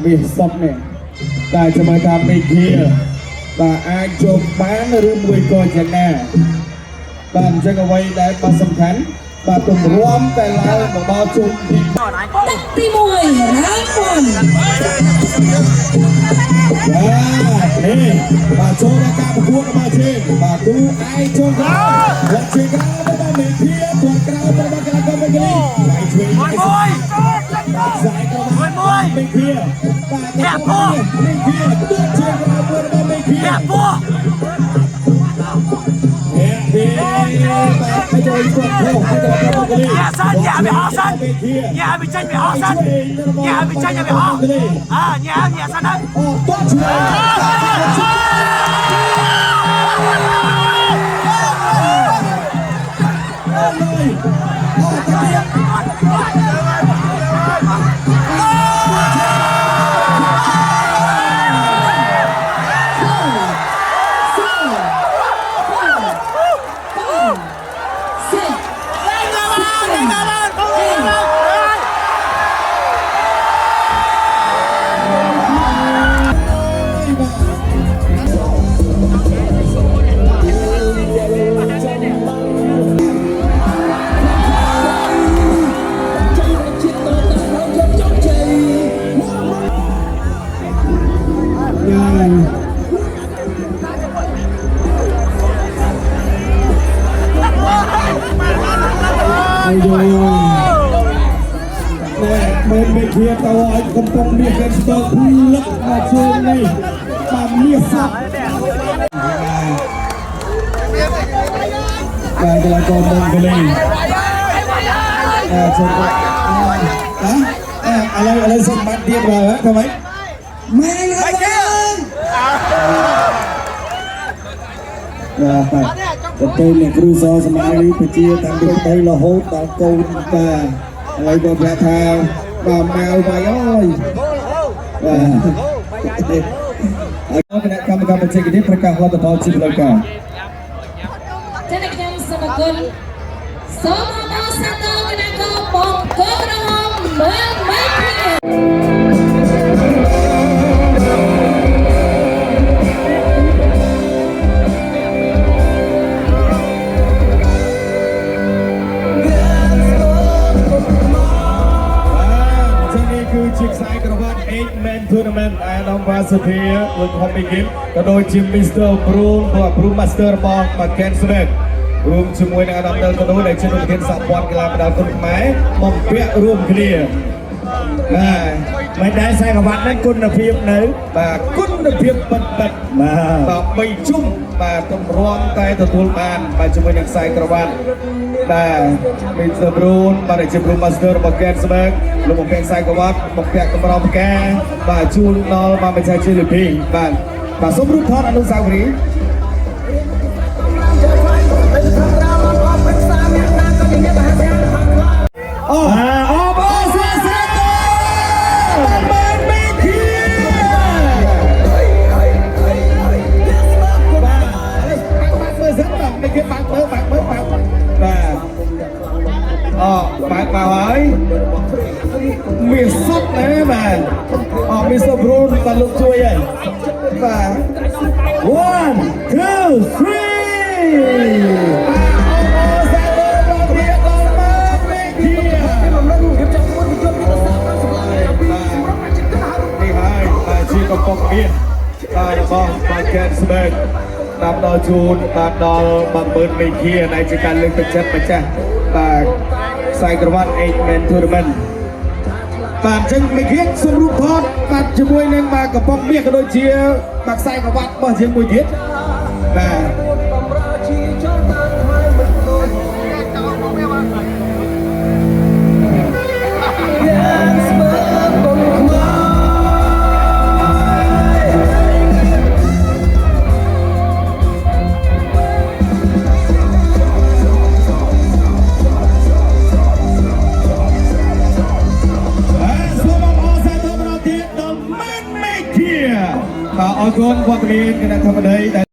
មាសសុតនេះតែសម័យកាលនេះជាបាទអាចចូលបានឬមួយក៏យ៉ាងណាបាទអញ្ចឹងអ្វីដែលបាទសំខាន់បាទទម្រាំតែឡើងមកដល់ជុំទីទី1រ៉ាវ៉ាន់នេះបាទចូលដល់ការប្រកួតរបស់ជើងបាទគូឯងចូលក្រៅវត្តជើងក្រៅរបស់មេធាទាត់ក្រៅរបស់កីឡាករវិញនេះដៃឆ្វេងមួយខ្សែក្រៅមួយមេធាបាទធាក់ពោះមេធាទាត់ជើងក្រៅរបស់មេធាធាក់ពោះnhà sân nhà bị họ sân nhà bị tranh bị họ sân nhà bị tranh nhà bị họ nhà sân đấyមិនមេធាតើឲ្យកំពុងមានការស្ទើរភ្លឹកមកជើងនេះតាមមាសសុតបាទកីឡាករមកលេងចូលឥឡូវសុំបាត់ទៀតបាទធ្វើម៉េចម៉ែហើយបាទទៅអ្នកគ្រូសសមារីពជាតាមពីទៅរហូតដល់កូនបាទឥឡូវគាត់ប្រាប់ថាបាទម៉ែបាយអើយបាទគណៈកម្មការបច្ចេកទេសប្រកាសលទ្ធផលជាផ្លូវការចា៎ខ្ញុំសូមអរគុណសូមអបអរសាទរគណៈកម្មបងកូនរងមើលមិនឃើញជាខ្សែក្រវ៉ាត់ 8-man tournament អាដាមវ៉ាសុធាលោកហុំមីគីមក៏ដូចជា Mr. Broom Master របស់ Macken Smith រួមជាមួយនឹងអាដាមដលក៏ដូចដែលជាប្រធានសហព័ន្ធកីឡាផ្ដាល់គុណខ្មែរបំពាក់រួមគ្នាបាទមិនដែរខ្សែក្រវ៉ាត់ហ្នឹងគុណភាពនៅបាទគុណភាពពិតបាទ3ជុំបាទតម្រាំតែទទួលបានបាទជាមួយនឹងខ្សែក្រវ៉ាត់បាទ Mr. Broom បាទជា Broom Master របស់ Macken Smith លោកបំពាក់ខ្សែក្រវ៉ាត់បំពាក់កម្រងផ្កាបាទជួលដល់បាទមិនใช่ជាលីពីបាទសូមរូបថតអនុស្សាវរីយ៍បាទហើយមាសសុតណាបាទMr. Broom បាទលោកជួយហើយបាទ 1 2 3កំពុងមានបាទរបស់ Macken Smith តាមដល់ជូនបាទដល់10000មេធាដែលជាការលើកទឹកចិត្តម្ចាស់បាទខ្សែក្រវ៉ាត់ 8-man tournament បាទអញ្ចឹងមេធាសូមរូបថតបាទជាមួយនឹងបាទកំពុងមានក៏ដូចជាបាទខ្សែក្រវ៉ាត់របស់យើងមួយទៀតបាទអរគុណវត្តមានគណៈធម្មតី